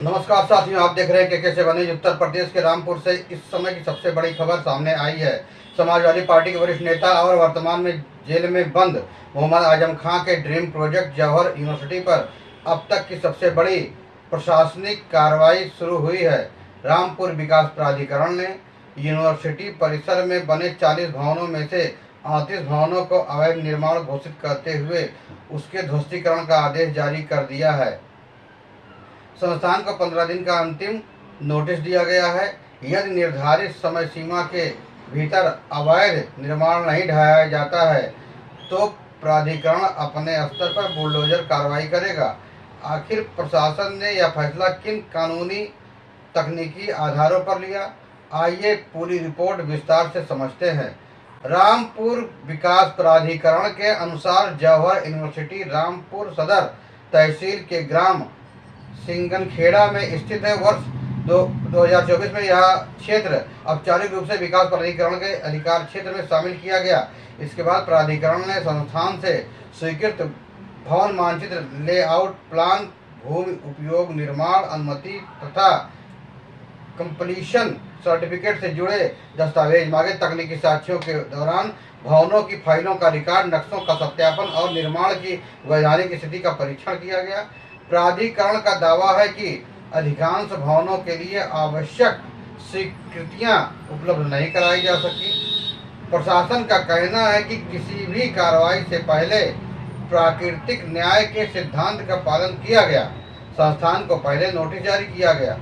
नमस्कार साथियों, आप देख रहे हैं के से बनी। उत्तर प्रदेश के रामपुर से इस समय की सबसे बड़ी खबर सामने आई है। समाजवादी पार्टी के वरिष्ठ नेता और वर्तमान में जेल में बंद मोहम्मद आजम खां के ड्रीम प्रोजेक्ट जौहर यूनिवर्सिटी पर अब तक की सबसे बड़ी प्रशासनिक कार्रवाई शुरू हुई है। रामपुर विकास प्राधिकरण ने यूनिवर्सिटी परिसर में बने 40 भवनों में से 38 भवनों को अवैध निर्माण घोषित करते हुए उसके ध्वस्तीकरण का आदेश जारी कर दिया है। संस्थान को 15 दिन का अंतिम नोटिस दिया गया है। यदि निर्धारित समय सीमा के भीतर अवैध निर्माण नहीं ढहाया जाता है तो प्राधिकरण अपने स्तर पर बुलडोजर कार्रवाई करेगा। आखिर प्रशासन ने यह फैसला किन कानूनी तकनीकी आधारों पर लिया, आइए पूरी रिपोर्ट विस्तार से समझते हैं। रामपुर विकास प्राधिकरण के अनुसार जौहर यूनिवर्सिटी रामपुर सदर तहसील के ग्राम सिंगनखेड़ा में स्थित है। वर्ष 2024 में यह क्षेत्र औपचारिक रूप से विकास प्राधिकरण के अधिकार क्षेत्र में शामिल किया गया। इसके बाद प्राधिकरण ने संस्थान से स्वीकृत भवन मानचित्र, लेआउट प्लान, भूमि उपयोग निर्माण अनुमति तथा कंप्लीशन सर्टिफिकेट से जुड़े दस्तावेज मांगे। तकनीकी साक्ष्यों के दौरान भवनों की फाइलों का रिकॉर्ड, नक्शों का सत्यापन और निर्माण की वैधानिक स्थिति का परीक्षण किया गया। प्राधिकरण का दावा है कि अधिकांश भवनों के लिए आवश्यक स्वीकृतियां उपलब्ध नहीं कराई जा सकी। प्रशासन का कहना है कि किसी भी कार्रवाई से पहले प्राकृतिक न्याय के सिद्धांत का पालन किया गया। संस्थान को पहले नोटिस जारी किया गया,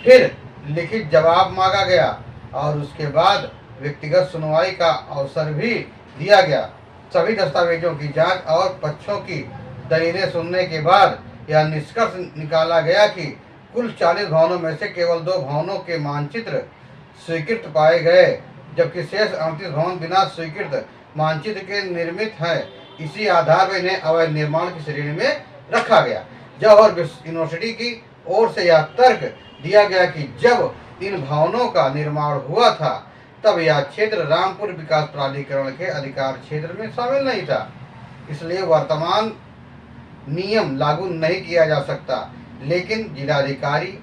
फिर लिखित जवाब मांगा गया और उसके बाद व्यक्तिगत सुनवाई का अवसर भी दिया गया। सभी दस्तावेजों की जांच और पक्षों की दलीलें सुनने के बाद यह निष्कर्ष निकाला गया कि कुल 40 भवनों में से केवल 2 भवनों के मानचित्र स्वीकृत पाए गए, जबकि शेष 38 भवन बिना स्वीकृत मानचित्र के निर्मित हैं। इसी आधार पर इन्हें अवैध निर्माण की श्रेणी में रखा गया। जौहर यूनिवर्सिटी की ओर से यह तर्क दिया गया कि जब इन भवनों का निर्माण हुआ था तब यह क्षेत्र रामपुर विकास प्राधिकरण के अधिकार क्षेत्र में शामिल नहीं था, इसलिए वर्तमान नियम लागू नहीं किया जा सकता। लेकिन जिलाधिकारी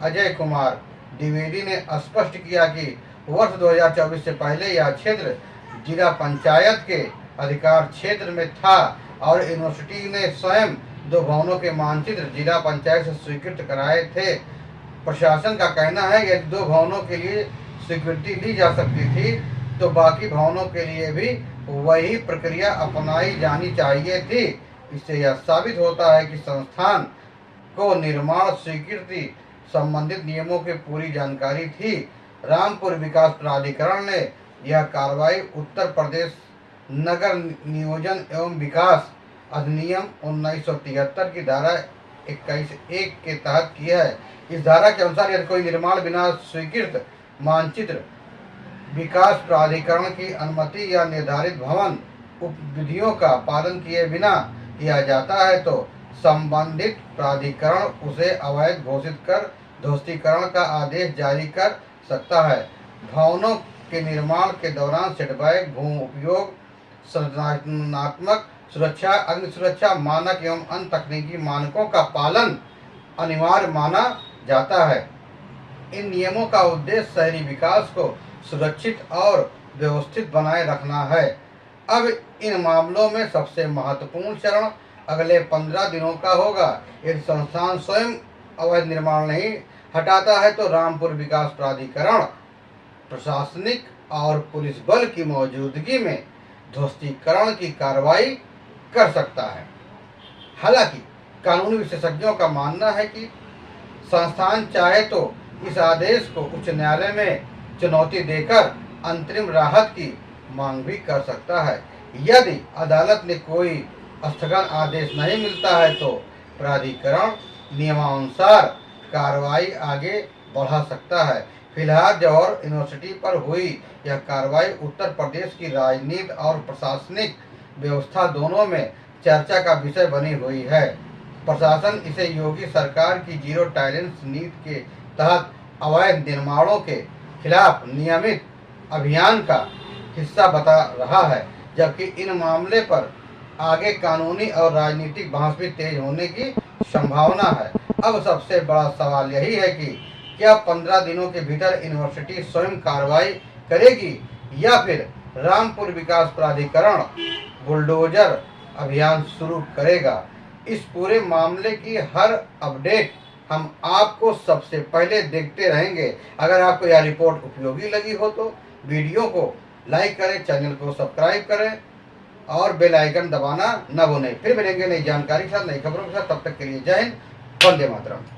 अजय कुमार द्विवेदी ने स्पष्ट किया कि वर्ष 2024 से पहले यह क्षेत्र जिला पंचायत के अधिकार क्षेत्र में था और यूनिवर्सिटी ने स्वयं 2 भवनों के मानचित्र जिला पंचायत से स्वीकृत कराए थे। प्रशासन का कहना है कि यदि 2 भवनों के लिए स्वीकृति ली जा सकती थी तो बाकी भवनों के लिए भी वही प्रक्रिया अपनाई जानी चाहिए थी। इससे यह साबित होता है कि संस्थान को निर्माण स्वीकृति संबंधित नियमों की पूरी जानकारी थी। रामपुर विकास प्राधिकरण ने यह कार्रवाई उत्तर प्रदेश नगर नियोजन एवं विकास अधिनियम 1973 की धारा 21(1) के तहत की है। इस धारा के अनुसार यदि कोई निर्माण बिना स्वीकृत मानचित्र, विकास प्राधिकरण की अनुमति या निर्धारित भवन उपविधियों का पालन किए बिना किया जाता है तो संबंधित प्राधिकरण उसे अवैध घोषित कर ध्वस्तीकरण का आदेश जारी कर सकता है। भवनों के निर्माण के दौरान सेटबैक, भूमि उपयोग, संरचनात्मक सुरक्षा, अग्नि सुरक्षा मानक एवं अन्य तकनीकी मानकों का पालन अनिवार्य माना जाता है। इन नियमों का उद्देश्य शहरी विकास को सुरक्षित और व्यवस्थित बनाए रखना है। अब इन मामलों में सबसे महत्वपूर्ण चरण अगले 15 दिनों का होगा। यदि संस्थान स्वयं अवैध निर्माण नहीं हटाता है तो रामपुर विकास प्राधिकरण प्रशासनिक और पुलिस बल की मौजूदगी में ध्वस्तीकरण की कार्रवाई कर सकता है। हालांकि कानूनी विशेषज्ञों का मानना है कि संस्थान चाहे तो इस आदेश को उच्च न्यायालय में चुनौती देकर अंतरिम राहत की मांग भी कर सकता है। यदि अदालत ने कोई स्थगन आदेश नहीं मिलता है तो प्राधिकरण नियमानुसार कार्रवाई आगे बढ़ा सकता है। फिलहाल जौहर यूनिवर्सिटी पर हुई यह कार्रवाई उत्तर प्रदेश की राजनीति और प्रशासनिक व्यवस्था दोनों में चर्चा का विषय बनी हुई है। प्रशासन इसे योगी सरकार की जीरो टॉलरेंस नीति के तहत अवैध निर्माणों के खिलाफ नियमित अभियान का हिस्सा बता रहा है, जबकि इन मामले पर आगे कानूनी और राजनीतिक बहस भी तेज होने की संभावना है। अब सबसे बड़ा सवाल यही है कि क्या 15 दिनों के भीतर यूनिवर्सिटी स्वयं कार्रवाई करेगी या फिर रामपुर विकास प्राधिकरण बुलडोजर अभियान शुरू करेगा। इस पूरे मामले की हर अपडेट हम आपको सबसे पहले देखते रहेंगे। अगर आपको यह रिपोर्ट उपयोगी लगी हो तो वीडियो को लाइक करें, चैनल को सब्सक्राइब करें और बेल आइकन दबाना न भूलें। फिर मिलेंगे नई जानकारी के साथ, नई खबरों के साथ। तब तक के लिए जय हिंद, वंदे मातरम।